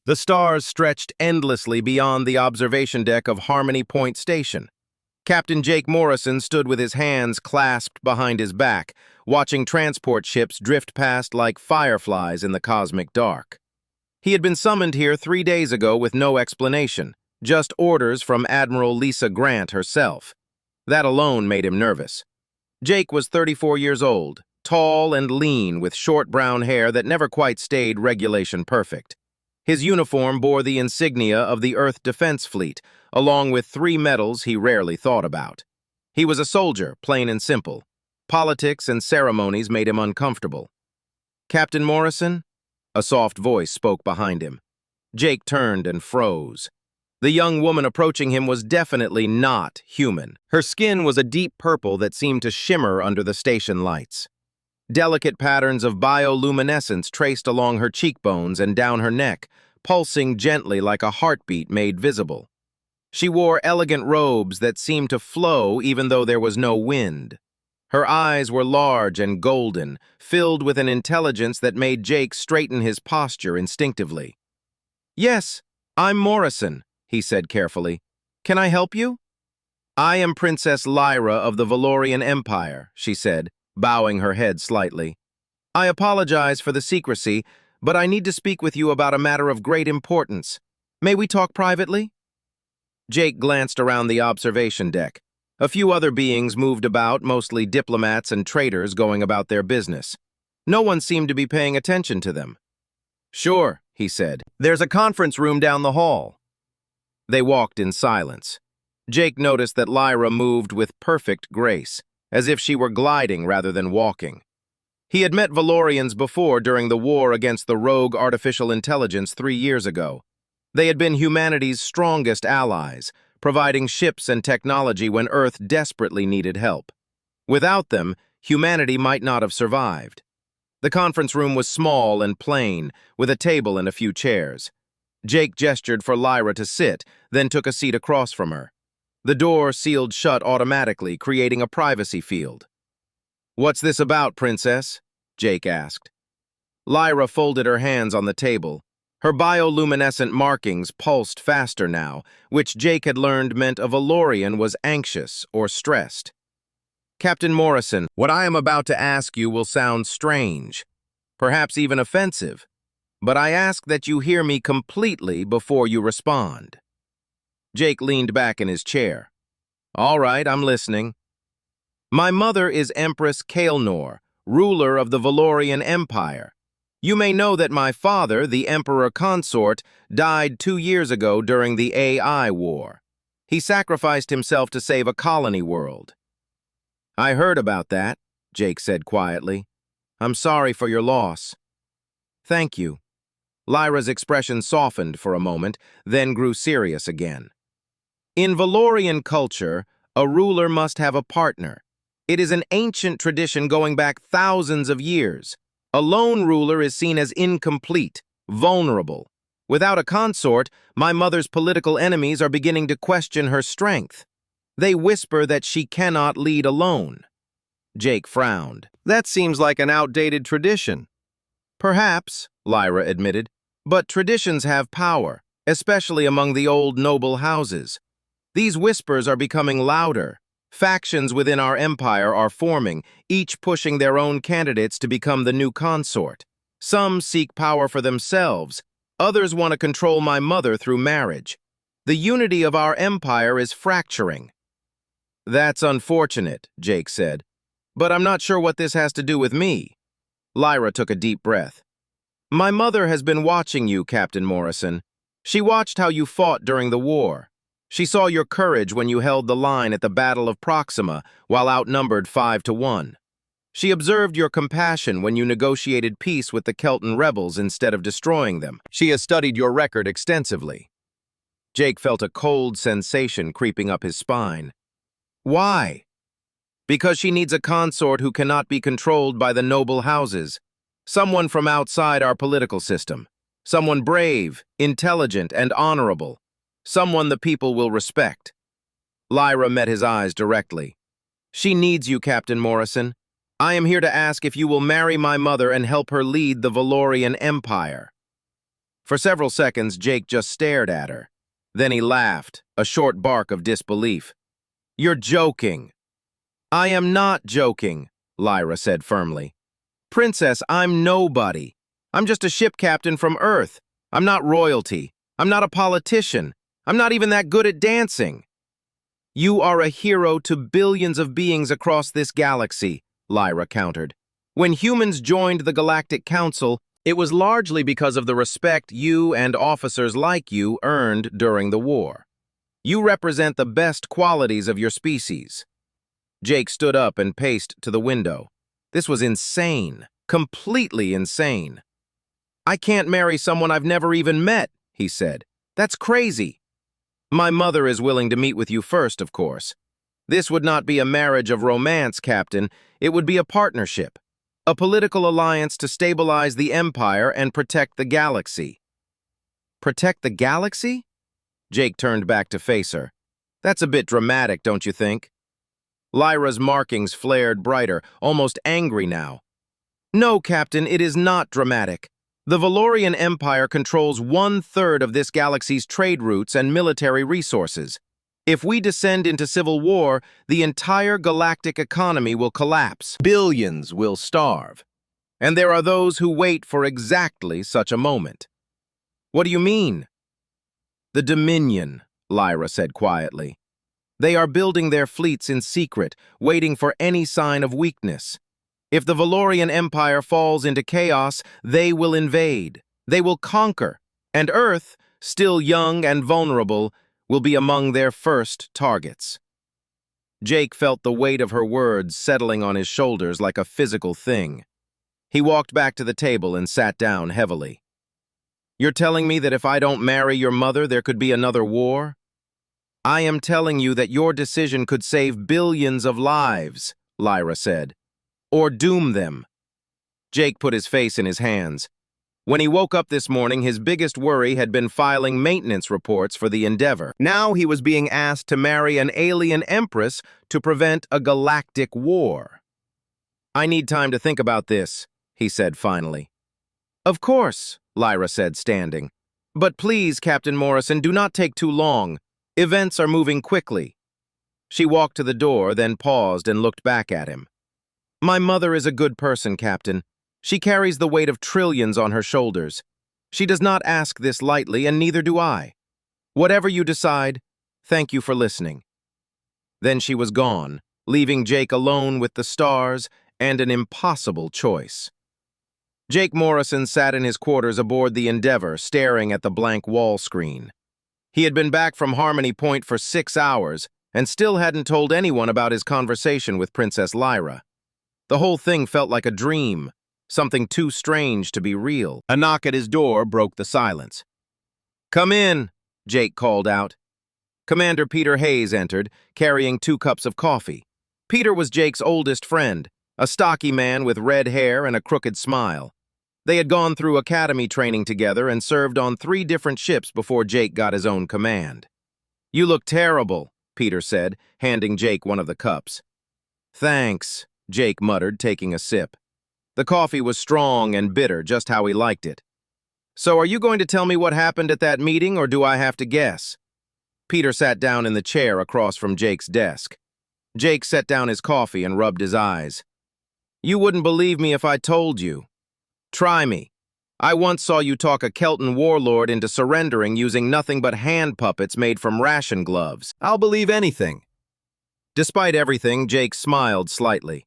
The stars stretched endlessly beyond the observation deck of Harmony Point Station. Captain Jake Morrison stood with his hands clasped behind his back, watching transport ships drift past like fireflies in the cosmic dark. He had been summoned here 3 days ago with no explanation, just orders from Admiral Lisa Grant herself. That alone made him nervous. Jake was 34 years old, tall and lean with short brown hair that never quite stayed regulation perfect. His uniform bore the insignia of the Earth Defense Fleet, along with 3 medals he rarely thought about. He was a soldier, plain and simple. Politics and ceremonies made him uncomfortable. "Captain Morrison?" A soft voice spoke behind him. Jake turned and froze. The young woman approaching him was definitely not human. Her skin was a deep purple that seemed to shimmer under the station lights. Delicate patterns of bioluminescence traced along her cheekbones and down her neck, pulsing gently like a heartbeat made visible. She wore elegant robes that seemed to flow even though there was no wind. Her eyes were large and golden, filled with an intelligence that made Jake straighten his posture instinctively. "Yes, I'm Morrison," he said carefully. "Can I help you?" "I am Princess Lyra of the Valorian Empire," she said, bowing her head slightly. "I apologize for the secrecy, but I need to speak with you about a matter of great importance. May we talk privately?" Jake glanced around the observation deck. A few other beings moved about, mostly diplomats and traders going about their business. No one seemed to be paying attention to them. "Sure," he said. "There's a conference room down the hall." They walked in silence. Jake noticed that Lyra moved with perfect grace, as if she were gliding rather than walking. He had met Valorians before during the war against the rogue artificial intelligence 3 years ago. They had been humanity's strongest allies, providing ships and technology when Earth desperately needed help. Without them, humanity might not have survived. The conference room was small and plain, with a table and a few chairs. Jake gestured for Lyra to sit, then took a seat across from her. The door sealed shut automatically, creating a privacy field. "What's this about, Princess?" Jake asked. Lyra folded her hands on the table. Her bioluminescent markings pulsed faster now, which Jake had learned meant a Valorian was anxious or stressed. "Captain Morrison, what I am about to ask you will sound strange, perhaps even offensive, but I ask that you hear me completely before you respond." Jake leaned back in his chair. "All right, I'm listening." "My mother is Empress Kaelnor, ruler of the Valorian Empire. You may know that my father, the Emperor Consort, died 2 years ago during the AI War. He sacrificed himself to save a colony world." "I heard about that," Jake said quietly. "I'm sorry for your loss." "Thank you." Lyra's expression softened for a moment, then grew serious again. "In Valorian culture, a ruler must have a partner. It is an ancient tradition going back thousands of years. A lone ruler is seen as incomplete, vulnerable. Without a consort, my mother's political enemies are beginning to question her strength. They whisper that she cannot lead alone." Jake frowned. "That seems like an outdated tradition." "Perhaps," Lyra admitted, "but traditions have power, especially among the old noble houses. These whispers are becoming louder. Factions within our empire are forming, each pushing their own candidates to become the new consort. Some seek power for themselves. Others want to control my mother through marriage. The unity of our empire is fracturing." "That's unfortunate," Jake said. "But I'm not sure what this has to do with me." Lyra took a deep breath. "My mother has been watching you, Captain Morrison. She watched how you fought during the war. She saw your courage when you held the line at the Battle of Proxima while outnumbered 5-1. She observed your compassion when you negotiated peace with the Kelton rebels instead of destroying them. She has studied your record extensively." Jake felt a cold sensation creeping up his spine. "Why?" "Because she needs a consort who cannot be controlled by the noble houses. Someone from outside our political system. Someone brave, intelligent, and honorable. Someone the people will respect." Lyra met his eyes directly. "She needs you, Captain Morrison. I am here to ask if you will marry my mother and help her lead the Valorian Empire." For several seconds, Jake just stared at her. Then he laughed, a short bark of disbelief. "You're joking." "I am not joking," Lyra said firmly. "Princess, I'm nobody. I'm just a ship captain from Earth. I'm not royalty. I'm not a politician. I'm not even that good at dancing." "You are a hero to billions of beings across this galaxy," Lyra countered. "When humans joined the Galactic Council, it was largely because of the respect you and officers like you earned during the war. You represent the best qualities of your species." Jake stood up and paced to the window. This was insane, completely insane. "I can't marry someone I've never even met," he said. "That's crazy." "My mother is willing to meet with you first, of course. This would not be a marriage of romance, Captain. It would be a partnership. A political alliance to stabilize the Empire and protect the galaxy." "Protect the galaxy?" Jake turned back to face her. "That's a bit dramatic, don't you think?" Lyra's markings flared brighter, almost angry now. "No, Captain, it is not dramatic. The Valorian Empire controls 1/3 of this galaxy's trade routes and military resources. If we descend into civil war, the entire galactic economy will collapse. Billions will starve. And there are those who wait for exactly such a moment." "What do you mean?" "The Dominion," Lyra said quietly. "They are building their fleets in secret, waiting for any sign of weakness. If the Valorian Empire falls into chaos, they will invade. They will conquer. And Earth, still young and vulnerable, will be among their first targets." Jake felt the weight of her words settling on his shoulders like a physical thing. He walked back to the table and sat down heavily. "You're telling me that if I don't marry your mother, there could be another war?" "I am telling you that your decision could save billions of lives," Lyra said. "Or doom them." Jake put his face in his hands. When he woke up this morning, his biggest worry had been filing maintenance reports for the Endeavor. Now he was being asked to marry an alien empress to prevent a galactic war. "I need time to think about this," he said finally. "Of course," Lyra said, standing. "But please, Captain Morrison, do not take too long. Events are moving quickly." She walked to the door, then paused and looked back at him. "My mother is a good person, Captain. She carries the weight of trillions on her shoulders. She does not ask this lightly, and neither do I. Whatever you decide, thank you for listening." Then she was gone, leaving Jake alone with the stars and an impossible choice. Jake Morrison sat in his quarters aboard the Endeavor, staring at the blank wall screen. He had been back from Harmony Point for 6 hours and still hadn't told anyone about his conversation with Princess Lyra. The whole thing felt like a dream, something too strange to be real. A knock at his door broke the silence. "Come in," Jake called out. Commander Peter Hayes entered, carrying 2 cups of coffee. Peter was Jake's oldest friend, a stocky man with red hair and a crooked smile. They had gone through academy training together and served on 3 different ships before Jake got his own command. "You look terrible," Peter said, handing Jake one of the cups. "Thanks," Jake muttered, taking a sip. The coffee was strong and bitter, just how he liked it. "So are you going to tell me what happened at that meeting, or do I have to guess?" Peter sat down in the chair across from Jake's desk. Jake set down his coffee and rubbed his eyes. "You wouldn't believe me if I told you. Try me. I once saw you talk a Kelton warlord into surrendering using nothing but hand puppets made from ration gloves. I'll believe anything." Despite everything, Jake smiled slightly.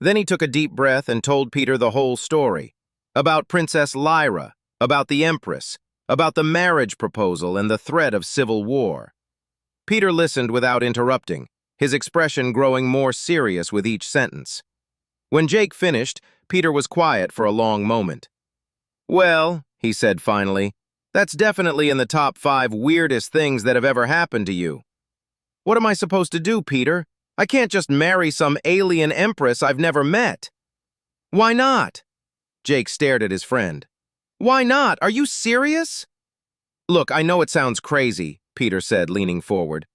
Then he took a deep breath and told Peter the whole story. About Princess Lyra, about the Empress, about the marriage proposal and the threat of civil war. Peter listened without interrupting, his expression growing more serious with each sentence. When Jake finished, Peter was quiet for a long moment. "Well," he said finally, "that's definitely in the top 5 weirdest things that have ever happened to you. What am I supposed to do, Peter? I can't just marry some alien empress I've never met." "Why not?" Jake stared at his friend. "Why not? Are you serious?" "Look, I know it sounds crazy," Peter said, leaning forward.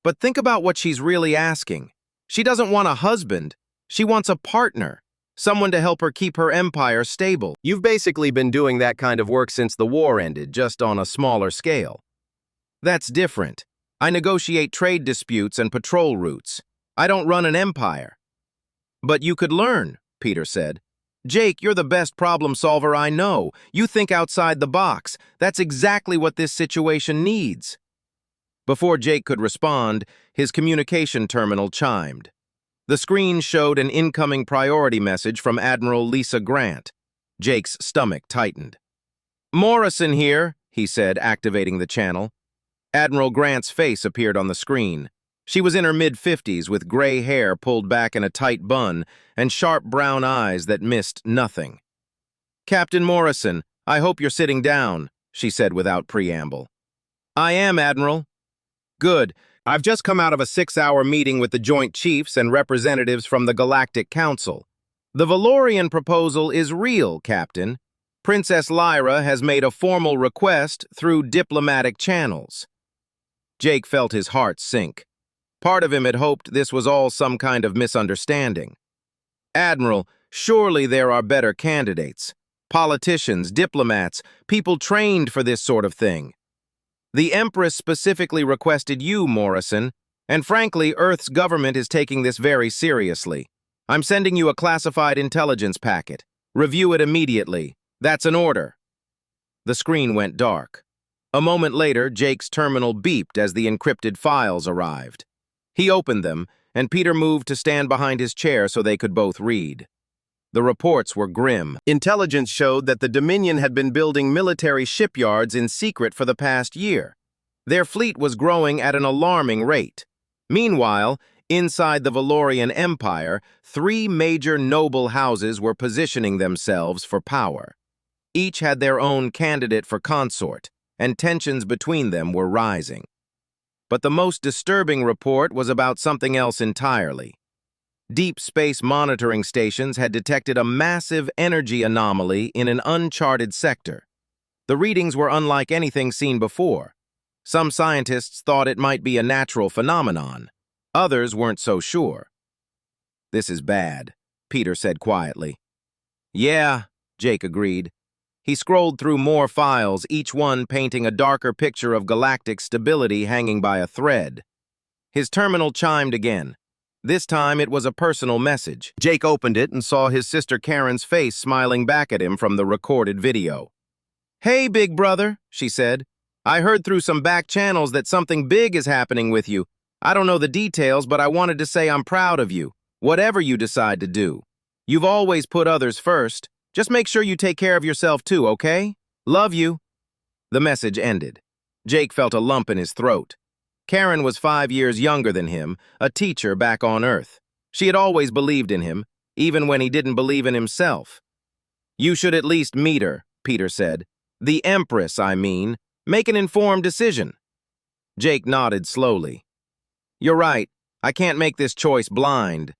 "But think about what she's really asking. She doesn't want a husband. She wants a partner. someone to help her keep her empire stable. You've basically been doing that kind of work since the war ended, just on a smaller scale. That's different. I negotiate trade disputes and patrol routes. I don't run an empire. But you could learn, Peter said. Jake, you're the best problem solver I know. You think outside the box. That's exactly what this situation needs. Before Jake could respond, his communication terminal chimed. The screen showed an incoming priority message from Admiral Lisa Grant. Jake's stomach tightened. Morrison here, he said, activating the channel. Admiral Grant's face appeared on the screen. She was in her mid-50s with gray hair pulled back in a tight bun and sharp brown eyes that missed nothing. Captain Morrison, I hope you're sitting down, she said without preamble. I am, Admiral. Good. I've just come out of a 6-hour meeting with the Joint Chiefs and representatives from the Galactic Council. The Valorian proposal is real, Captain. Princess Lyra has made a formal request through diplomatic channels. Jake felt his heart sink. Part of him had hoped this was all some kind of misunderstanding. Admiral, surely there are better candidates. Politicians, diplomats, people trained for this sort of thing. The Empress specifically requested you, Morrison, and frankly, Earth's government is taking this very seriously. I'm sending you a classified intelligence packet. Review it immediately. That's an order. The screen went dark. A moment later, Jake's terminal beeped as the encrypted files arrived. He opened them, and Peter moved to stand behind his chair so they could both read. The reports were grim. Intelligence showed that the Dominion had been building military shipyards in secret for the past year. Their fleet was growing at an alarming rate. Meanwhile, inside the Valorian Empire, 3 major noble houses were positioning themselves for power. Each had their own candidate for consort, and tensions between them were rising. But the most disturbing report was about something else entirely. Deep space monitoring stations had detected a massive energy anomaly in an uncharted sector. The readings were unlike anything seen before. Some scientists thought it might be a natural phenomenon. Others weren't so sure. This is bad, Peter said quietly. Yeah, Jake agreed. He scrolled through more files, each one painting a darker picture of galactic stability hanging by a thread. His terminal chimed again. This time it was a personal message. Jake opened it and saw his sister Karen's face smiling back at him from the recorded video. Hey, big brother, she said. I heard through some back channels that something big is happening with you. I don't know the details, but I wanted to say I'm proud of you, whatever you decide to do. You've always put others first. Just make sure you take care of yourself too, okay? Love you. The message ended. Jake felt a lump in his throat. Karen was 5 years younger than him, a teacher back on Earth. She had always believed in him, even when he didn't believe in himself. You should at least meet her, Peter said. The Empress, I mean. Make an informed decision. Jake nodded slowly. You're right. I can't make this choice blind.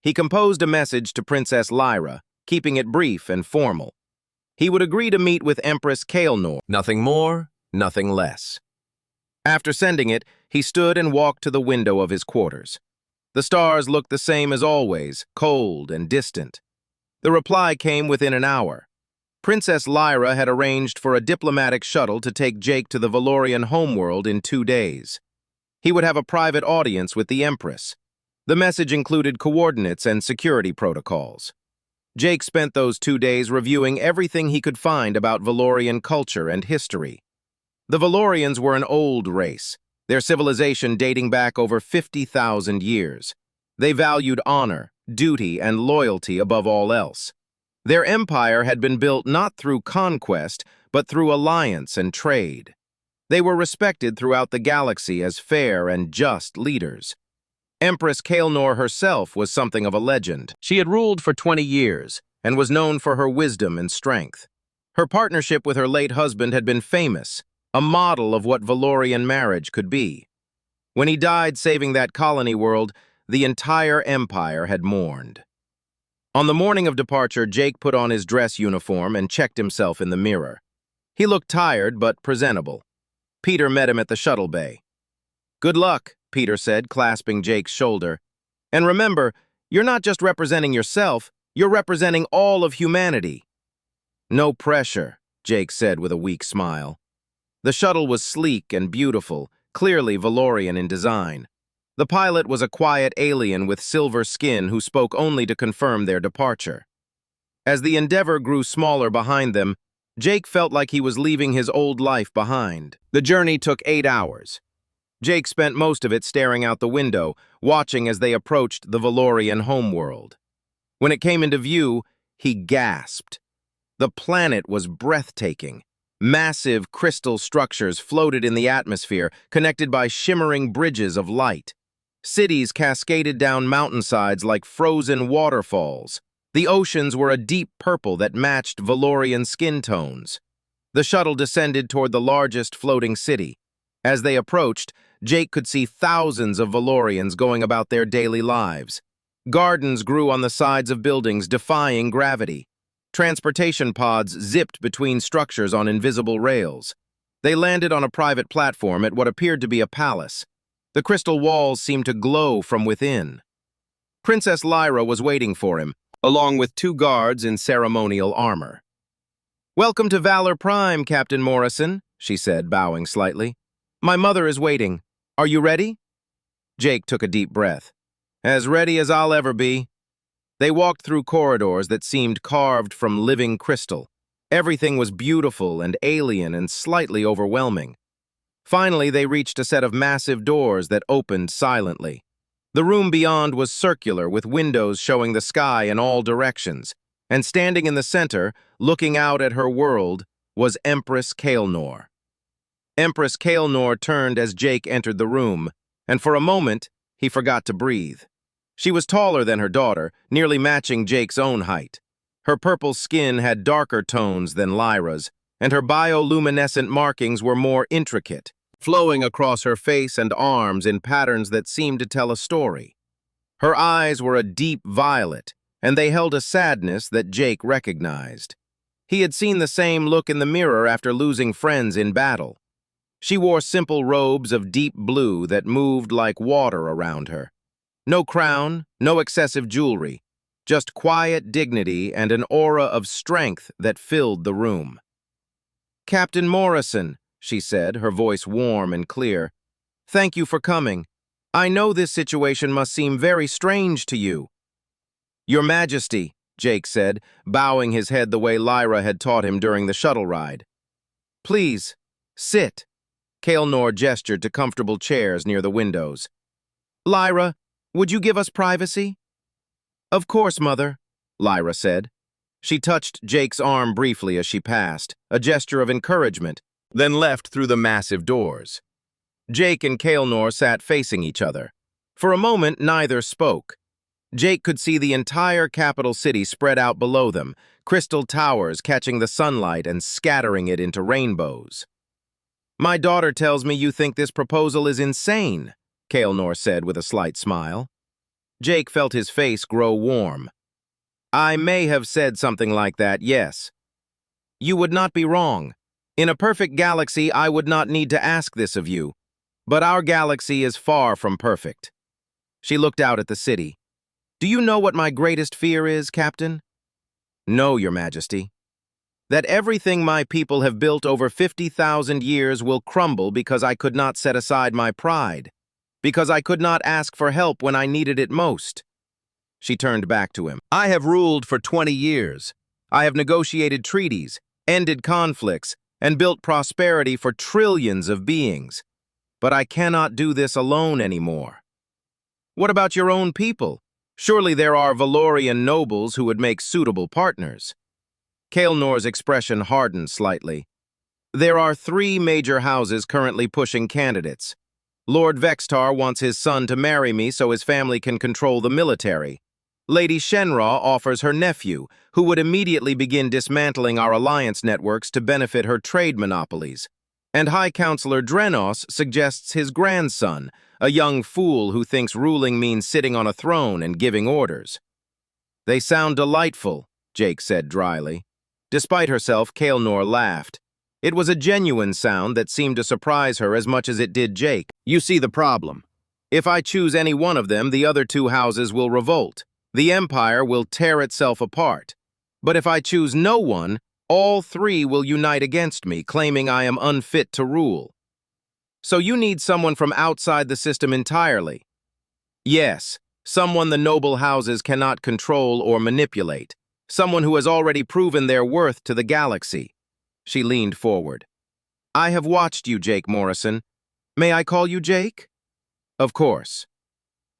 He composed a message to Princess Lyra, keeping it brief and formal. He would agree to meet with Empress Kaelnor. Nothing more, nothing less. After sending it, he stood and walked to the window of his quarters. The stars looked the same as always, cold and distant. The reply came within an hour. Princess Lyra had arranged for a diplomatic shuttle to take Jake to the Valorian homeworld in 2 days. He would have a private audience with the Empress. The message included coordinates and security protocols. Jake spent those 2 days reviewing everything he could find about Valorian culture and history. The Valorians were an old race, their civilization dating back over 50,000 years. They valued honor, duty, and loyalty above all else. Their empire had been built not through conquest, but through alliance and trade. They were respected throughout the galaxy as fair and just leaders. Empress Kaelnor herself was something of a legend. She had ruled for 20 years and was known for her wisdom and strength. Her partnership with her late husband had been famous, a model of what Valorian marriage could be. When he died saving that colony world, the entire empire had mourned. On the morning of departure, Jake put on his dress uniform and checked himself in the mirror. He looked tired but presentable. Peter met him at the shuttle bay. Good luck, Peter said, clasping Jake's shoulder. And remember, you're not just representing yourself, You're representing all of humanity." "No pressure," Jake said with a weak smile. The shuttle was sleek and beautiful, clearly Valorian in design. The pilot was a quiet alien with silver skin who spoke only to confirm their departure. As the Endeavor grew smaller behind them, Jake felt like he was leaving his old life behind. The journey took 8 hours. Jake spent most of it staring out the window, watching as they approached the Valorian homeworld. When it came into view, he gasped. The planet was breathtaking. Massive crystal structures floated in the atmosphere, connected by shimmering bridges of light. Cities cascaded down mountainsides like frozen waterfalls. The oceans were a deep purple that matched Valorian skin tones. The shuttle descended toward the largest floating city. As they approached, Jake could see thousands of Valorians going about their daily lives. Gardens grew on the sides of buildings, defying gravity. Transportation pods zipped between structures on invisible rails. They landed on a private platform at what appeared to be a palace. The crystal walls seemed to glow from within. Princess Lyra was waiting for him, along with 2 guards in ceremonial armor. "Welcome to Valor Prime, Captain Morrison," she said, bowing slightly. "My mother is waiting. Are you ready?" Jake took a deep breath. "As ready as I'll ever be." They walked through corridors that seemed carved from living crystal. Everything was beautiful and alien and slightly overwhelming. Finally, they reached a set of massive doors that opened silently. The room beyond was circular, with windows showing the sky in all directions, and standing in the center, looking out at her world, was Empress Kaelnor. Empress Kaelnor turned as Jake entered the room, and for a moment, he forgot to breathe. She was taller than her daughter, nearly matching Jake's own height. Her purple skin had darker tones than Lyra's, and her bioluminescent markings were more intricate, flowing across her face and arms in patterns that seemed to tell a story. Her eyes were a deep violet, and they held a sadness that Jake recognized. He had seen the same look in the mirror after losing friends in battle. She wore simple robes of deep blue that moved like water around her. No crown, no excessive jewelry, just quiet dignity and an aura of strength that filled the room. "Captain Morrison," she said, her voice warm and clear, "thank you for coming. I know this situation must seem very strange to you." "Your Majesty," Jake said, bowing his head the way Lyra had taught him during the shuttle ride. "Please, sit." Kaelnor gestured to comfortable chairs near the windows. "Lyra, would you give us privacy?" "Of course, Mother," Lyra said. She touched Jake's arm briefly as she passed, a gesture of encouragement, then left through the massive doors. Jake and Kaelnor sat facing each other. For a moment, neither spoke. Jake could see the entire capital city spread out below them, crystal towers catching the sunlight and scattering it into rainbows. "My daughter tells me you think this proposal is insane," Kaelnor said with a slight smile. Jake felt his face grow warm. "I may have said something like that, yes. You would not be wrong. In a perfect galaxy, I would not need to ask this of you. But our galaxy is far from perfect." She looked out at the city. "Do you know what my greatest fear is, Captain?" "No, Your Majesty." "That everything my people have built over 50,000 years will crumble because I could not set aside my pride, because I could not ask for help when I needed it most." She turned back to him. "I have ruled for 20 years. I have negotiated treaties, ended conflicts, and built prosperity for trillions of beings. But I cannot do this alone anymore." "What about your own people? Surely there are Valorian nobles who would make suitable partners." Kaelnor's expression hardened slightly. "There are 3 major houses currently pushing candidates. Lord Vextar wants his son to marry me so his family can control the military. Lady Shenra offers her nephew, who would immediately begin dismantling our alliance networks to benefit her trade monopolies. And High Counselor Drenos suggests his grandson, a young fool who thinks ruling means sitting on a throne and giving orders." "They sound delightful," Jake said dryly. Despite herself, Kaelnor laughed. It was a genuine sound that seemed to surprise her as much as it did Jake. "You see the problem. If I choose any one of them, the other 2 houses will revolt. The Empire will tear itself apart. But if I choose no one, all three will unite against me, claiming I am unfit to rule. So you need someone from outside the system entirely. Yes, someone the noble houses cannot control or manipulate. Someone who has already proven their worth to the galaxy. She leaned forward. I have watched you, Jake Morrison. May I call you Jake? Of course.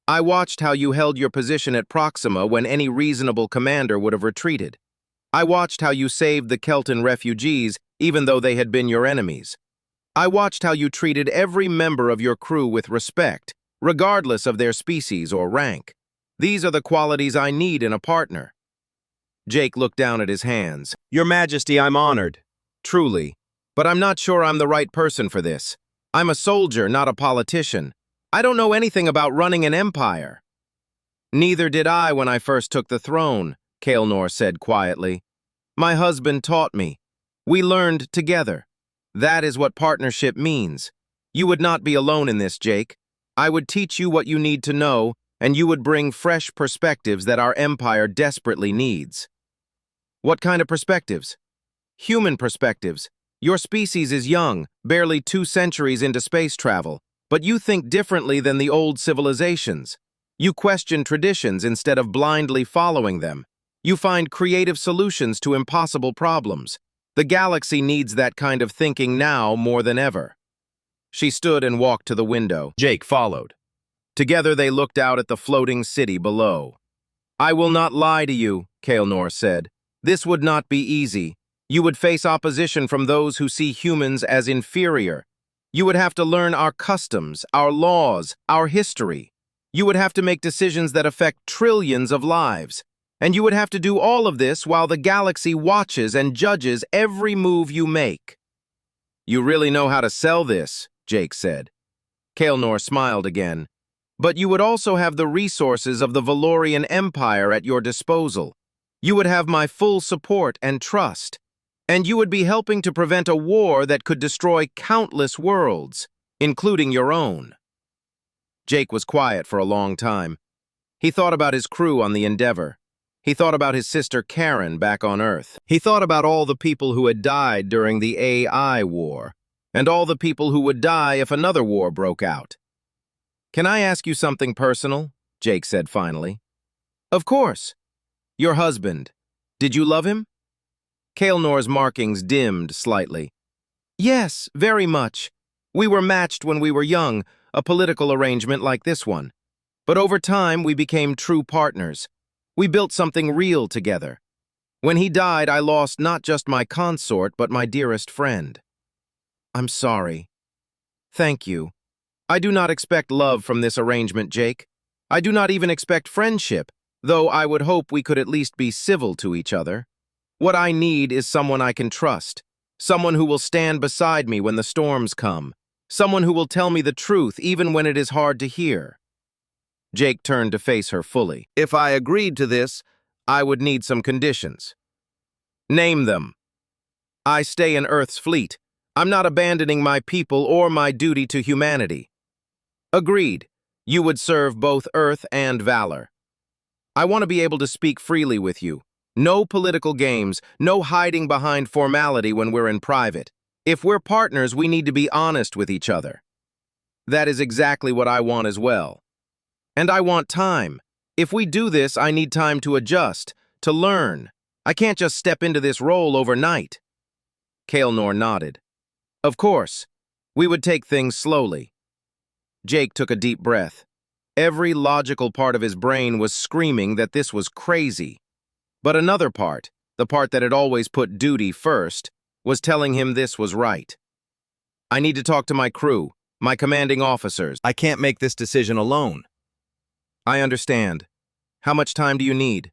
I watched how you held your position at Proxima when any reasonable commander would have retreated. I watched how you saved the Kelton refugees even though they had been your enemies. I watched how you treated every member of your crew with respect, regardless of their species or rank. These are the qualities I need in a partner. Jake looked down at his hands. Your Majesty, I'm honored. Truly. But I'm not sure I'm the right person for this. I'm a soldier, not a politician. I don't know anything about running an empire. Neither did I when I first took the throne, Kael'nor said quietly. My husband taught me. We learned together. That is what partnership means. You would not be alone in this, Jake. I would teach you what you need to know, and you would bring fresh perspectives that our empire desperately needs. What kind of perspectives? Human perspectives. Your species is young, barely 2 centuries into space travel, but you think differently than the old civilizations. You question traditions instead of blindly following them. You find creative solutions to impossible problems. The galaxy needs that kind of thinking now more than ever. She stood and walked to the window. Jake followed. Together they looked out at the floating city below. I will not lie to you, Kael'nor said. This would not be easy. You would face opposition from those who see humans as inferior. You would have to learn our customs, our laws, our history. You would have to make decisions that affect trillions of lives. And you would have to do all of this while the galaxy watches and judges every move you make. You really know how to sell this, Jake said. Kael'nor smiled again. But you would also have the resources of the Valorian Empire at your disposal. You would have my full support and trust. And you would be helping to prevent a war that could destroy countless worlds, including your own. Jake was quiet for a long time. He thought about his crew on the Endeavor. He thought about his sister Karen back on Earth. He thought about all the people who had died during the AI war, and all the people who would die if another war broke out. Can I ask you something personal? Jake said finally. Of course. Your husband. Did you love him? Kael'nor's markings dimmed slightly. Yes, very much. We were matched when we were young, a political arrangement like this one. But over time, we became true partners. We built something real together. When he died, I lost not just my consort, but my dearest friend. I'm sorry. Thank you. I do not expect love from this arrangement, Jake. I do not even expect friendship, though I would hope we could at least be civil to each other. What I need is someone I can trust, someone who will stand beside me when the storms come, someone who will tell me the truth even when it is hard to hear. Jake turned to face her fully. If I agreed to this, I would need some conditions. Name them. I stay in Earth's fleet. I'm not abandoning my people or my duty to humanity. Agreed. You would serve both Earth and Valor. I want to be able to speak freely with you. No political games, no hiding behind formality when we're in private. If we're partners, we need to be honest with each other. That is exactly what I want as well. And I want time. If we do this, I need time to adjust, to learn. I can't just step into this role overnight. Kael'nor nodded. Of course. We would take things slowly. Jake took a deep breath. Every logical part of his brain was screaming that this was crazy. But another part, the part that had always put duty first, was telling him this was right. I need to talk to my crew, my commanding officers. I can't make this decision alone. I understand. How much time do you need?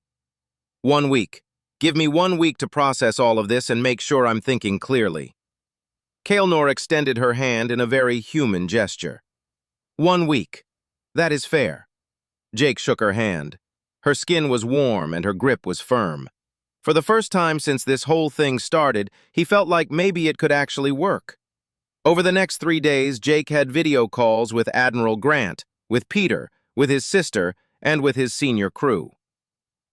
1 week. Give me 1 week to process all of this and make sure I'm thinking clearly. Kael'nor extended her hand in a very human gesture. 1 week. That is fair. Jake shook her hand. Her skin was warm and her grip was firm. For the first time since this whole thing started, he felt like maybe it could actually work. Over the next 3 days, Jake had video calls with Admiral Grant, with Peter, with his sister, and with his senior crew.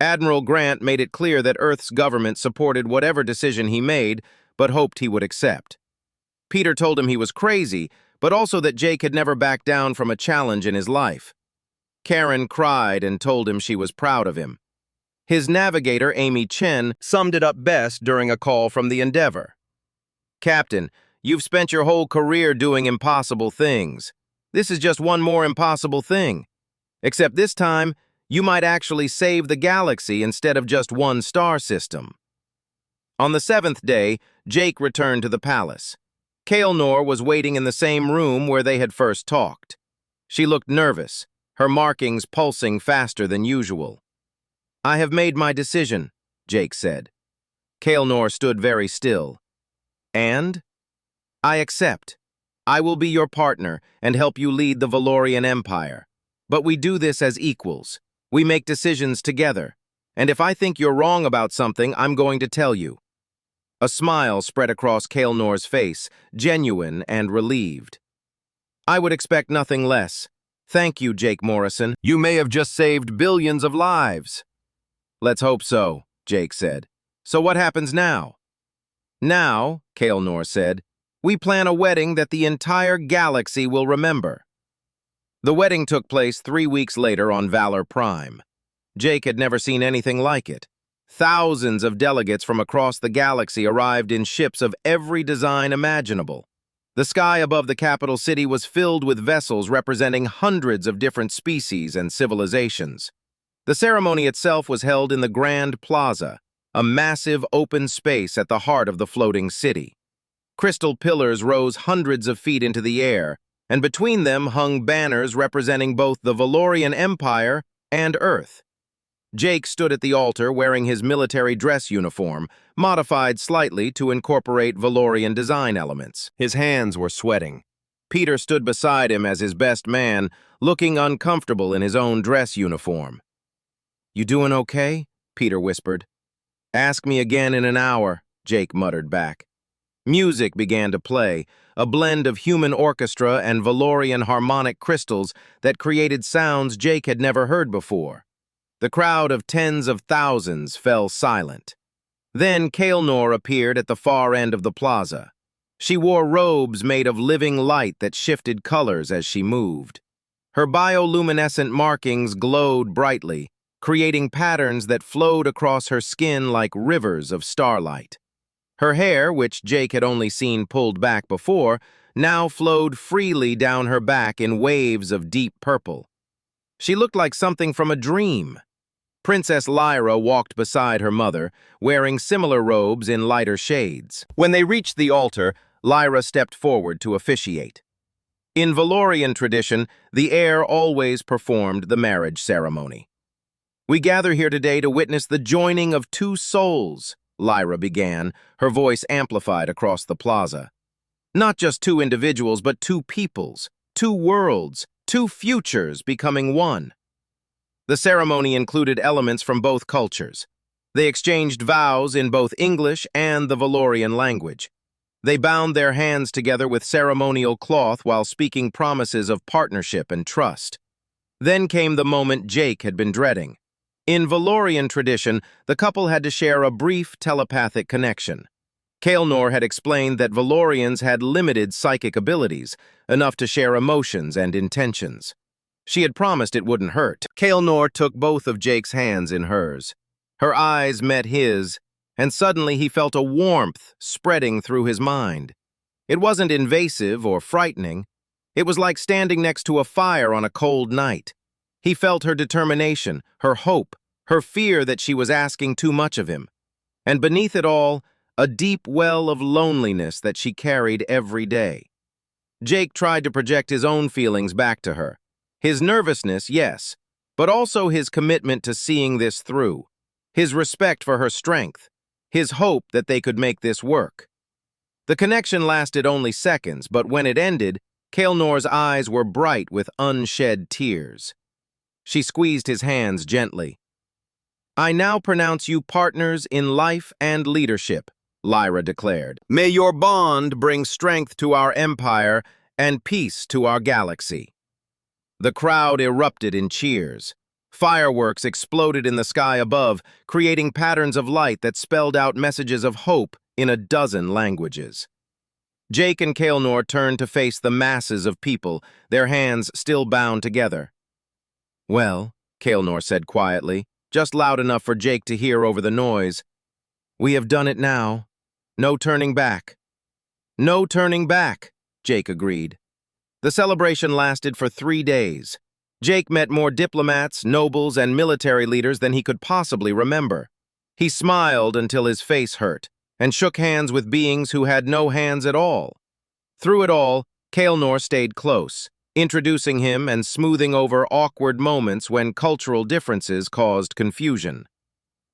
Admiral Grant made it clear that Earth's government supported whatever decision he made, but hoped he would accept. Peter told him he was crazy, but also that Jake had never backed down from a challenge in his life. Karen cried and told him she was proud of him. His navigator, Amy Chen, summed it up best during a call from the Endeavor. "Captain, you've spent your whole career doing impossible things. This is just one more impossible thing. Except this time, you might actually save the galaxy instead of just one star system." On the 7th day, Jake returned to the palace. Kaelnor was waiting in the same room where they had first talked. She looked nervous, her markings pulsing faster than usual. "I have made my decision," Jake said. Kaelnor stood very still. "And?" "I accept. I will be your partner and help you lead the Valorian Empire. But we do this as equals. We make decisions together. And if I think you're wrong about something, I'm going to tell you." A smile spread across Kaelnor's face, genuine and relieved. "I would expect nothing less. Thank you, Jake Morrison. You may have just saved billions of lives." "Let's hope so," Jake said. "So what happens now?" "Now," Kaelnor said, "we plan a wedding that the entire galaxy will remember." The wedding took place 3 weeks later on Valor Prime. Jake had never seen anything like it. Thousands of delegates from across the galaxy arrived in ships of every design imaginable. The sky above the capital city was filled with vessels representing hundreds of different species and civilizations. The ceremony itself was held in the Grand Plaza, a massive open space at the heart of the floating city. Crystal pillars rose hundreds of feet into the air, and between them hung banners representing both the Valorian Empire and Earth. Jake stood at the altar wearing his military dress uniform, modified slightly to incorporate Valorian design elements. His hands were sweating. Peter stood beside him as his best man, looking uncomfortable in his own dress uniform. "You doing okay?" Peter whispered. "Ask me again in an hour," Jake muttered back. Music began to play, a blend of human orchestra and Valorian harmonic crystals that created sounds Jake had never heard before. The crowd of tens of thousands fell silent. Then Kaelnor appeared at the far end of the plaza. She wore robes made of living light that shifted colors as she moved. Her bioluminescent markings glowed brightly, creating patterns that flowed across her skin like rivers of starlight. Her hair, which Jake had only seen pulled back before, now flowed freely down her back in waves of deep purple. She looked like something from a dream. Princess Lyra walked beside her mother, wearing similar robes in lighter shades. When they reached the altar, Lyra stepped forward to officiate. In Valorian tradition, the heir always performed the marriage ceremony. "We gather here today to witness the joining of two souls," Lyra began, her voice amplified across the plaza. "Not just two individuals, but two peoples, two worlds, two futures becoming one." The ceremony included elements from both cultures. They exchanged vows in both English and the Valorian language. They bound their hands together with ceremonial cloth while speaking promises of partnership and trust. Then came the moment Jake had been dreading. In Valorian tradition, the couple had to share a brief telepathic connection. Kaelnor had explained that Valorians had limited psychic abilities, enough to share emotions and intentions. She had promised it wouldn't hurt. Kaelnor took both of Jake's hands in hers. Her eyes met his, and suddenly he felt a warmth spreading through his mind. It wasn't invasive or frightening. It was like standing next to a fire on a cold night. He felt her determination, her hope, her fear that she was asking too much of him. And beneath it all, a deep well of loneliness that she carried every day. Jake tried to project his own feelings back to her. His nervousness, yes, but also his commitment to seeing this through. His respect for her strength. His hope that they could make this work. The connection lasted only seconds, but when it ended, Kaelnor's eyes were bright with unshed tears. She squeezed his hands gently. "I now pronounce you partners in life and leadership," Lyra declared. "May your bond bring strength to our empire and peace to our galaxy." The crowd erupted in cheers. Fireworks exploded in the sky above, creating patterns of light that spelled out messages of hope in a dozen languages. Jake and Kaelnor turned to face the masses of people, their hands still bound together. "Well," Kaelnor said quietly, just loud enough for Jake to hear over the noise, "we have done it now. No turning back." "No turning back," Jake agreed. The celebration lasted for 3 days. Jake met more diplomats, nobles, and military leaders than he could possibly remember. He smiled until his face hurt, and shook hands with beings who had no hands at all. Through it all, Kaelnor stayed close, introducing him and smoothing over awkward moments when cultural differences caused confusion.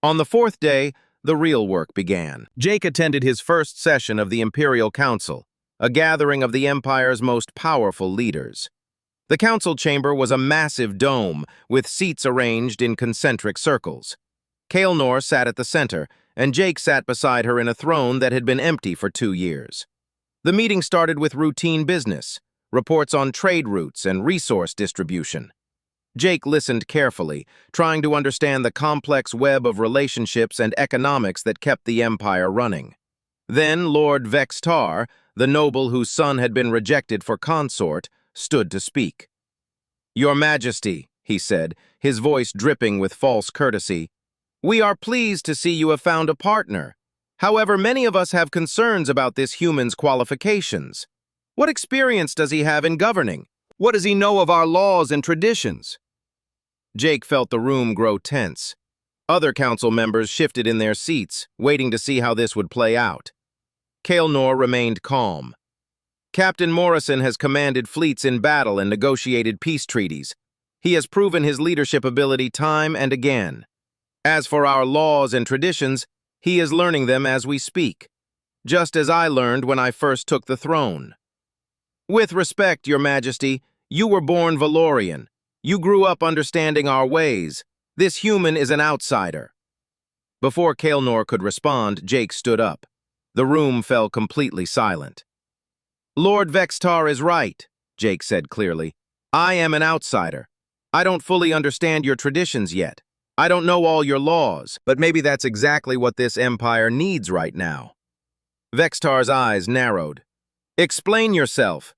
On the 4th day, the real work began. Jake attended his first session of the Imperial Council, a gathering of the Empire's most powerful leaders. The council chamber was a massive dome, with seats arranged in concentric circles. Kaelnor sat at the center, and Jake sat beside her in a throne that had been empty for 2 years. The meeting started with routine business, reports on trade routes and resource distribution. Jake listened carefully, trying to understand the complex web of relationships and economics that kept the Empire running. Then Lord Vextar, the noble whose son had been rejected for consort, stood to speak. "Your Majesty," he said, his voice dripping with false courtesy, "we are pleased to see you have found a partner. However, many of us have concerns about this human's qualifications. What experience does he have in governing? What does he know of our laws and traditions?" Jake felt the room grow tense. Other council members shifted in their seats, waiting to see how this would play out. Kaelnor remained calm. "Captain Morrison has commanded fleets in battle and negotiated peace treaties. He has proven his leadership ability time and again. As for our laws and traditions, he is learning them as we speak, just as I learned when I first took the throne. With respect, Your Majesty, you were born Valorian. You grew up understanding our ways. This human is an outsider." Before Kaelnor could respond, Jake stood up. The room fell completely silent. "Lord Vextar is right," Jake said clearly. "I am an outsider. I don't fully understand your traditions yet. I don't know all your laws, but maybe that's exactly what this empire needs right now." Vextar's eyes narrowed. "Explain yourself."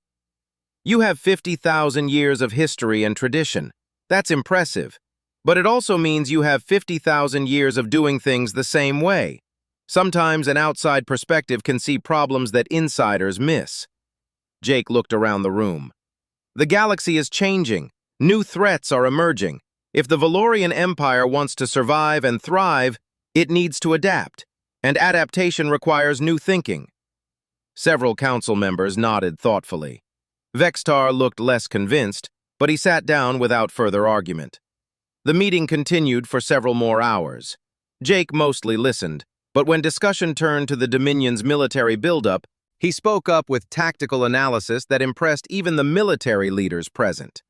"You have 50,000 years of history and tradition. That's impressive. But it also means you have 50,000 years of doing things the same way. Sometimes an outside perspective can see problems that insiders miss." Jake looked around the room. "The galaxy is changing. New threats are emerging. If the Valorian Empire wants to survive and thrive, it needs to adapt, and adaptation requires new thinking." Several council members nodded thoughtfully. Vextar looked less convinced, but he sat down without further argument. The meeting continued for several more hours. Jake mostly listened, but when discussion turned to the Dominion's military buildup, he spoke up with tactical analysis that impressed even the military leaders present.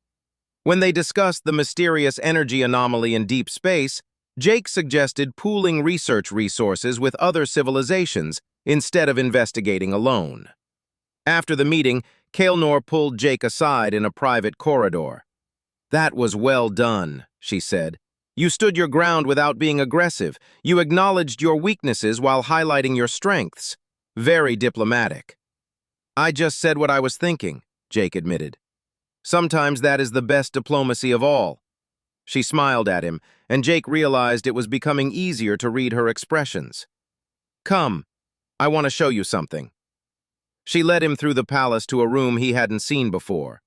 When they discussed the mysterious energy anomaly in deep space, Jake suggested pooling research resources with other civilizations instead of investigating alone. After the meeting, Kaelnor pulled Jake aside in a private corridor. "That was well done," she said. "You stood your ground without being aggressive. You acknowledged your weaknesses while highlighting your strengths. Very diplomatic." "I just said what I was thinking," Jake admitted. "Sometimes that is the best diplomacy of all." She smiled at him, and Jake realized it was becoming easier to read her expressions. "Come, I want to show you something." She led him through the palace to a room he hadn't seen before.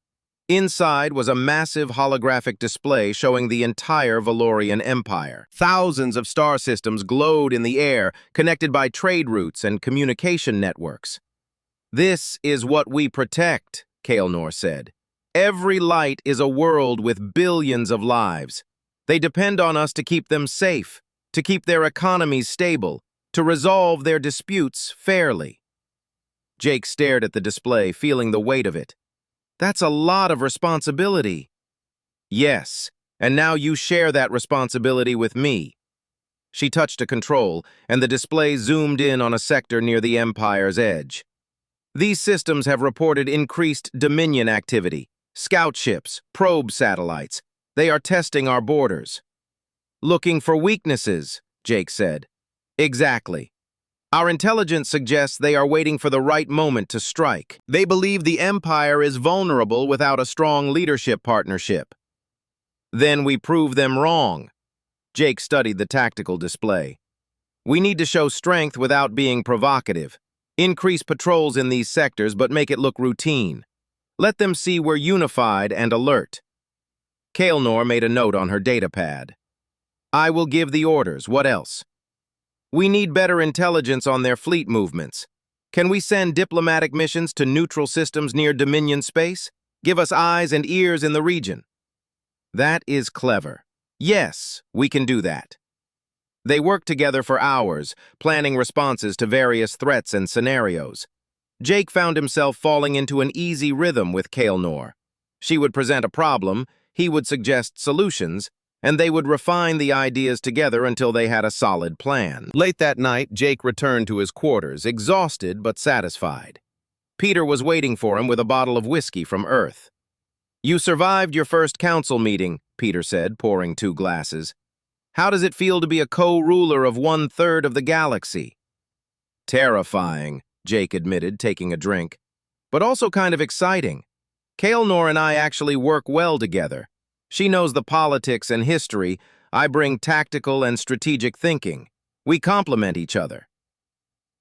Inside was a massive holographic display showing the entire Valorian Empire. Thousands of star systems glowed in the air, connected by trade routes and communication networks. "This is what we protect," Kaelnor said. "Every light is a world with billions of lives. They depend on us to keep them safe, to keep their economies stable, to resolve their disputes fairly." Jake stared at the display, feeling the weight of it. "That's a lot of responsibility." "Yes, and now you share that responsibility with me." She touched a control, and the display zoomed in on a sector near the Empire's edge. "These systems have reported increased Dominion activity, scout ships, probe satellites. They are testing our borders. Looking for weaknesses, Jake said. Exactly. Our intelligence suggests they are waiting for the right moment to strike. They believe the Empire is vulnerable without a strong leadership partnership. Then we prove them wrong. Jake studied the tactical display. We need to show strength without being provocative. Increase patrols in these sectors, but make it look routine. Let them see we're unified and alert. Kaelnor made a note on her datapad. I will give the orders. What else? We need better intelligence on their fleet movements. Can we send diplomatic missions to neutral systems near Dominion space? Give us eyes and ears in the region. That is clever. Yes, we can do that. They worked together for hours, planning responses to various threats and scenarios. Jake found himself falling into an easy rhythm with Kaelnor. She would present a problem, he would suggest solutions, and they would refine the ideas together until they had a solid plan. Late that night, Jake returned to his quarters, exhausted but satisfied. Peter was waiting for him with a bottle of whiskey from Earth. You survived your first council meeting, Peter said, pouring 2 glasses. How does it feel to be a co-ruler of 1/3 of the galaxy? Terrifying, Jake admitted, taking a drink, but also kind of exciting. Kaelnor and I actually work well together. She knows the politics and history. I bring tactical and strategic thinking. We complement each other.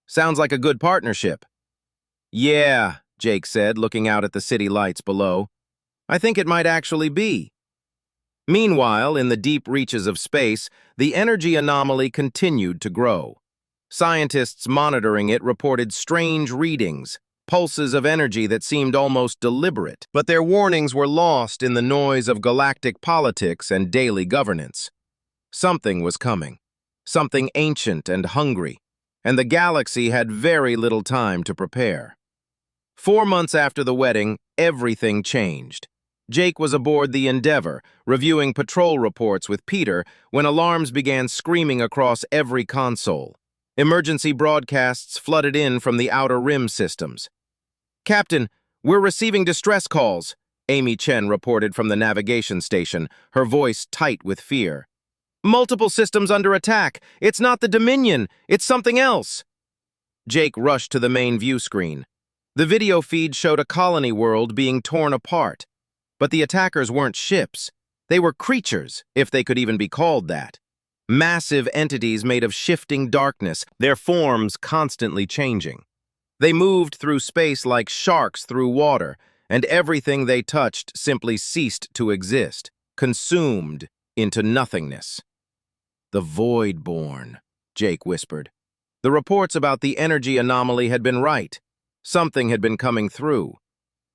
Sounds like a good partnership. Yeah, Jake said, looking out at the city lights below. I think it might actually be. Meanwhile, in the deep reaches of space, the energy anomaly continued to grow. Scientists monitoring it reported strange readings, pulses of energy that seemed almost deliberate, but their warnings were lost in the noise of galactic politics and daily governance. Something was coming, something ancient and hungry, and the galaxy had very little time to prepare. 4 months after the wedding, everything changed. Jake was aboard the Endeavor, reviewing patrol reports with Peter when alarms began screaming across every console. Emergency broadcasts flooded in from the Outer Rim systems. Captain, we're receiving distress calls, Amy Chen reported from the navigation station, her voice tight with fear. Multiple systems under attack. It's not the Dominion. It's something else. Jake rushed to the main view screen. The video feed showed a colony world being torn apart. But the attackers weren't ships. They were creatures, if they could even be called that. Massive entities made of shifting darkness, their forms constantly changing. They moved through space like sharks through water, and everything they touched simply ceased to exist, consumed into nothingness. The Voidborn, Jake whispered. The reports about the energy anomaly had been right. Something had been coming through.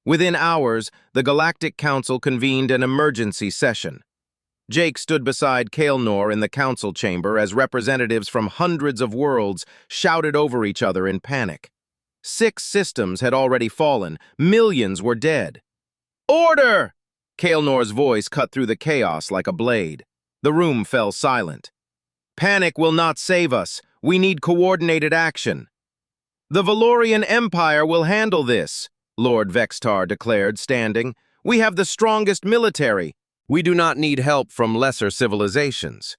Within hours, the Galactic Council convened an emergency session. Jake stood beside Kaelnor in the council chamber as representatives from hundreds of worlds shouted over each other in panic. 6 systems had already fallen. Millions were dead. Order! Kaelnor's voice cut through the chaos like a blade. The room fell silent. Panic will not save us. We need coordinated action. The Valorian Empire will handle this, Lord Vextar declared, standing. We have the strongest military. We do not need help from lesser civilizations.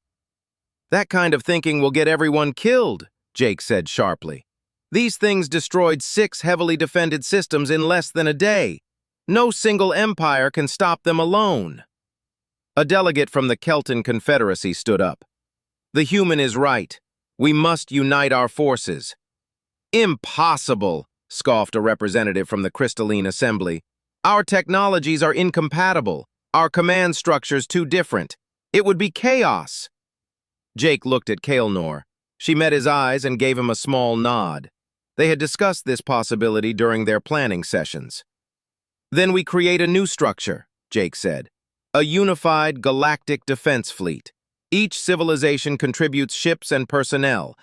That kind of thinking will get everyone killed, Jake said sharply. These things destroyed 6 heavily defended systems in less than a day. No single empire can stop them alone. A delegate from the Kelton Confederacy stood up. The human is right. We must unite our forces. Impossible, scoffed a representative from the Crystalline Assembly. Our technologies are incompatible. Our command structures too different. It would be chaos. Jake looked at Kaelnor. She met his eyes and gave him a small nod. They had discussed this possibility during their planning sessions. Then we create a new structure, Jake said. A unified galactic defense fleet. Each civilization contributes ships and personnel.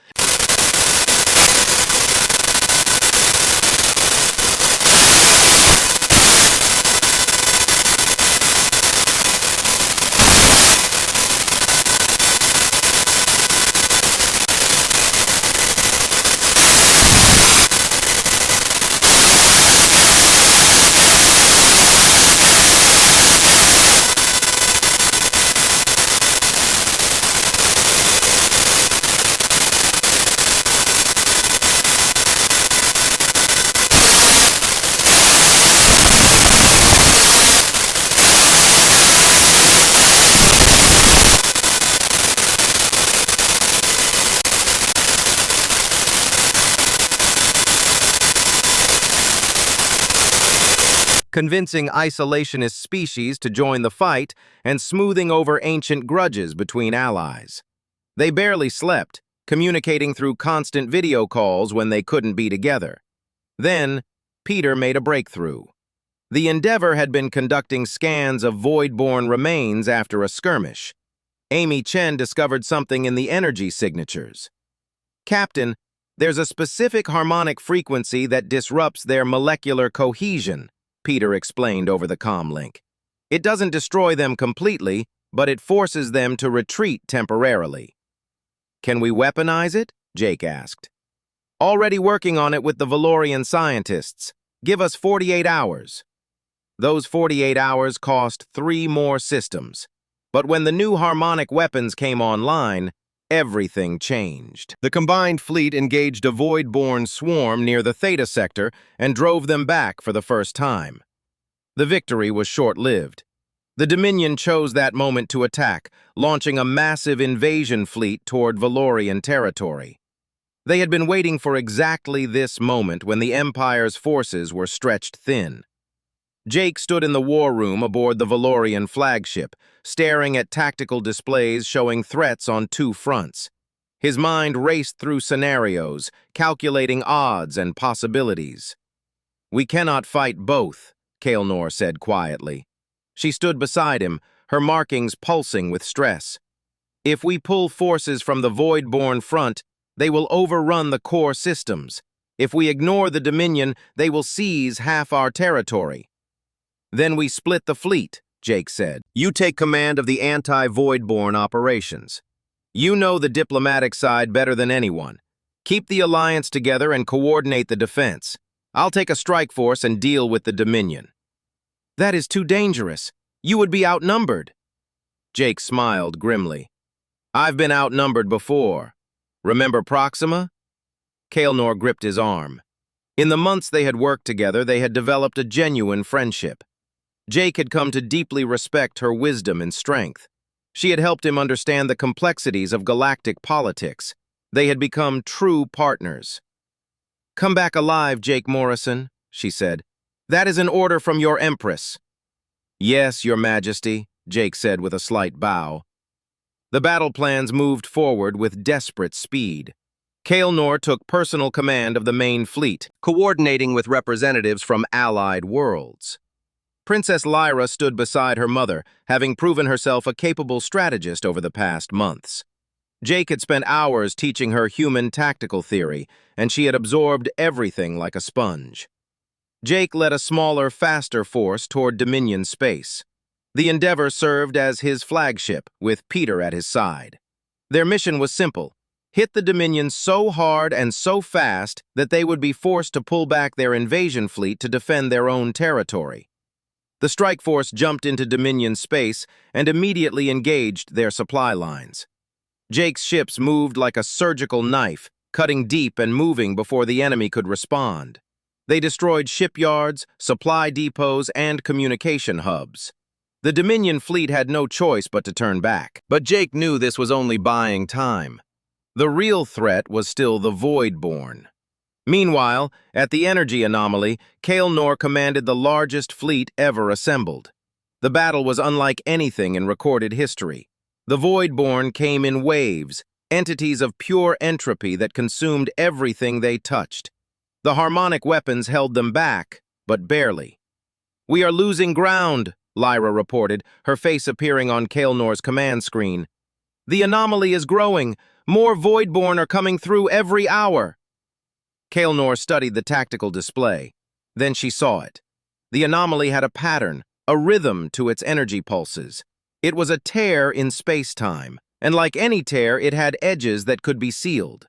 convincing isolationist species to join the fight and smoothing over ancient grudges between allies. They barely slept, communicating through constant video calls when they couldn't be together. Then, Peter made a breakthrough. The Endeavor had been conducting scans of void-born remains after a skirmish. Amy Chen discovered something in the energy signatures. "Captain, there's a specific harmonic frequency that disrupts their molecular cohesion," Peter explained over the comm link. "It doesn't destroy them completely, but it forces them to retreat temporarily." "Can we weaponize it?" Jake asked. "Already working on it with the Valorian scientists. Give us 48 hours. Those 48 hours cost 3 more systems. But when the new harmonic weapons came online, everything changed. The combined fleet engaged a void-born swarm near the Theta sector and drove them back for the first time. The victory was short-lived. The Dominion chose that moment to attack, launching a massive invasion fleet toward Valorian territory. They had been waiting for exactly this moment when the Empire's forces were stretched thin. Jake stood in the war room aboard the Valorian flagship, staring at tactical displays showing threats on 2 fronts. His mind raced through scenarios, calculating odds and possibilities. "We cannot fight both," Kael'nor said quietly. She stood beside him, her markings pulsing with stress. "If we pull forces from the Void-born front, they will overrun the core systems. If we ignore the Dominion, they will seize half our territory." "Then we split the fleet," Jake said. "You take command of the anti-Void-born operations. You know the diplomatic side better than anyone. Keep the alliance together and coordinate the defense. I'll take a strike force and deal with the Dominion." "That is too dangerous. You would be outnumbered." Jake smiled grimly. "I've been outnumbered before. Remember Proxima?" Kael'nor gripped his arm. In the months they had worked together, they had developed a genuine friendship. Jake had come to deeply respect her wisdom and strength. She had helped him understand the complexities of galactic politics. They had become true partners. "Come back alive, Jake Morrison," she said. "That is an order from your Empress." "Yes, Your Majesty," Jake said with a slight bow. The battle plans moved forward with desperate speed. Kael'nor took personal command of the main fleet, coordinating with representatives from allied worlds. Princess Lyra stood beside her mother, having proven herself a capable strategist over the past months. Jake had spent hours teaching her human tactical theory, and she had absorbed everything like a sponge. Jake led a smaller, faster force toward Dominion space. The Endeavor served as his flagship, with Peter at his side. Their mission was simple: hit the Dominion so hard and so fast that they would be forced to pull back their invasion fleet to defend their own territory. The strike force jumped into Dominion space and immediately engaged their supply lines. Jake's ships moved like a surgical knife, cutting deep and moving before the enemy could respond. They destroyed shipyards, supply depots, and communication hubs. The Dominion fleet had no choice but to turn back. But Jake knew this was only buying time. The real threat was still the Void-born. Meanwhile, at the energy anomaly, Kael'nor commanded the largest fleet ever assembled. The battle was unlike anything in recorded history. The Void-born came in waves, entities of pure entropy that consumed everything they touched. The harmonic weapons held them back, but barely. "We are losing ground," Lyra reported, her face appearing on Kael'nor's command screen. "The anomaly is growing. More Void-born are coming through every hour." Kael'nor studied the tactical display. Then she saw it. The anomaly had a pattern, a rhythm to its energy pulses. It was a tear in space-time, and like any tear, it had edges that could be sealed.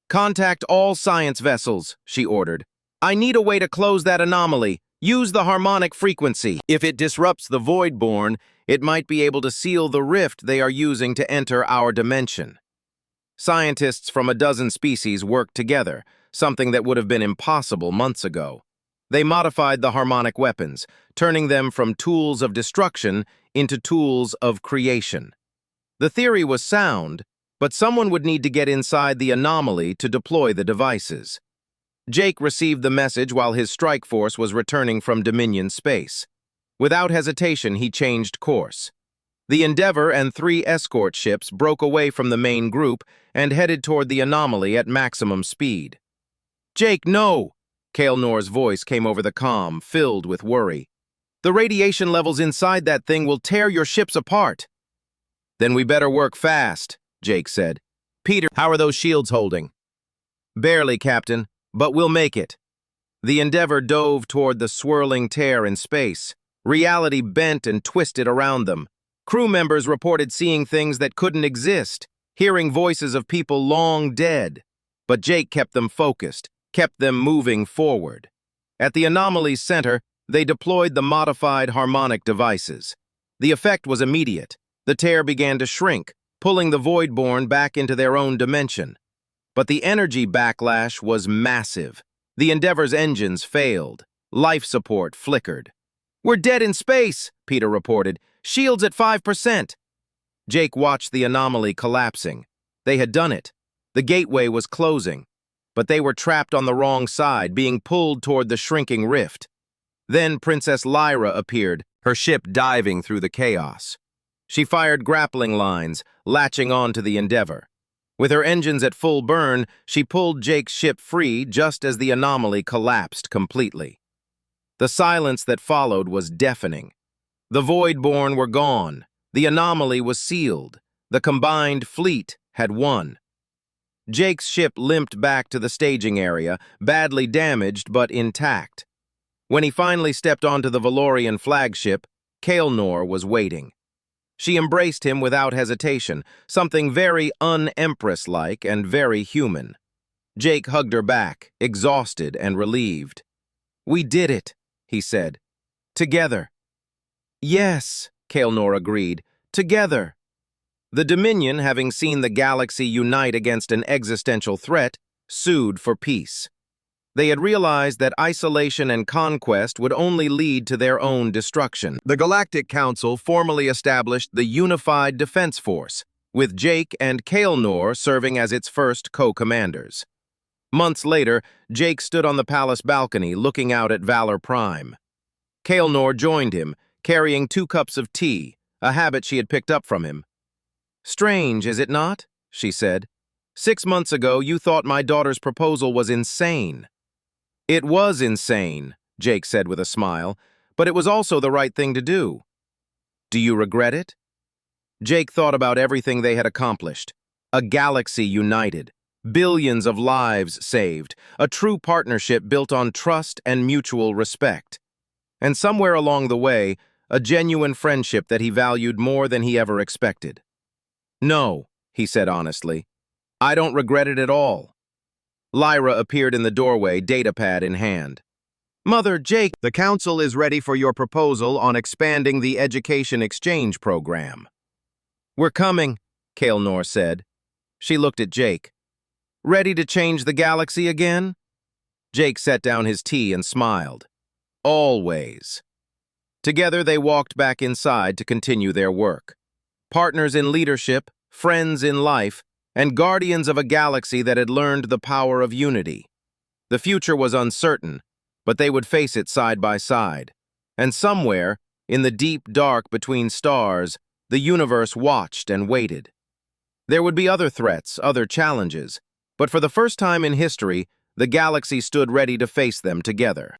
"Contact all science vessels," she ordered. "I need a way to close that anomaly. Use the harmonic frequency. If it disrupts the Void-born, it might be able to seal the rift they are using to enter our dimension." Scientists from a dozen species worked together, something that would have been impossible months ago. They modified the harmonic weapons, turning them from tools of destruction into tools of creation. The theory was sound, but someone would need to get inside the anomaly to deploy the devices. Jake received the message while his strike force was returning from Dominion space. Without hesitation, he changed course. The Endeavor and 3 escort ships broke away from the main group and headed toward the anomaly at maximum speed. "Jake, no!" Kael'nor's voice came over the comm, filled with worry. "The radiation levels inside that thing will tear your ships apart." "Then we better work fast," Jake said. "Peter, how are those shields holding?" "Barely, Captain, but we'll make it." The Endeavor dove toward the swirling tear in space. Reality bent and twisted around them. Crew members reported seeing things that couldn't exist, hearing voices of people long dead. But Jake kept them focused, kept them moving forward. At the anomaly's center, they deployed the modified harmonic devices. The effect was immediate. The tear began to shrink, pulling the Voidborn back into their own dimension. But the energy backlash was massive. The Endeavor's engines failed. Life support flickered. "We're dead in space," Peter reported. "Shields at 5%. Jake watched the anomaly collapsing. They had done it. The gateway was closing. But they were trapped on the wrong side, being pulled toward the shrinking rift. Then Princess Lyra appeared, her ship diving through the chaos. She fired grappling lines, latching on to the Endeavor. With her engines at full burn, she pulled Jake's ship free just as the anomaly collapsed completely. The silence that followed was deafening. The Voidborn were gone. The anomaly was sealed. The combined fleet had won. Jake's ship limped back to the staging area, badly damaged but intact. When he finally stepped onto the Valorian flagship, Kael'nor was waiting. She embraced him without hesitation, something very un-Empress-like and very human. Jake hugged her back, exhausted and relieved. "We did it," he said. "Together." "Yes," Kael'nor agreed. "Together." The Dominion, having seen the galaxy unite against an existential threat, sued for peace. They had realized that isolation and conquest would only lead to their own destruction. The Galactic Council formally established the Unified Defense Force, with Jake and Kael'nor serving as its first co-commanders. Months later, Jake stood on the palace balcony looking out at Valor Prime. Kael'nor joined him, carrying 2 cups of tea, a habit she had picked up from him. "Strange, is it not?" she said. "6 months ago, you thought my daughter's proposal was insane." "It was insane," Jake said with a smile, "but it was also the right thing to do." "Do you regret it?" Jake thought about everything they had accomplished. A galaxy united, billions of lives saved, a true partnership built on trust and mutual respect. And somewhere along the way, a genuine friendship that he valued more than he ever expected. "No," he said honestly. "I don't regret it at all." Lyra appeared in the doorway, datapad in hand. "Mother, Jake, the Council is ready for your proposal on expanding the education exchange program." "We're coming," Kael'nor said. She looked at Jake. "Ready to change the galaxy again?" Jake set down his tea and smiled. "Always." Together they walked back inside to continue their work. Partners in leadership, friends in life, and guardians of a galaxy that had learned the power of unity. The future was uncertain, but they would face it side by side. And somewhere, in the deep dark between stars, the universe watched and waited. There would be other threats, other challenges, but for the first time in history, the galaxy stood ready to face them together.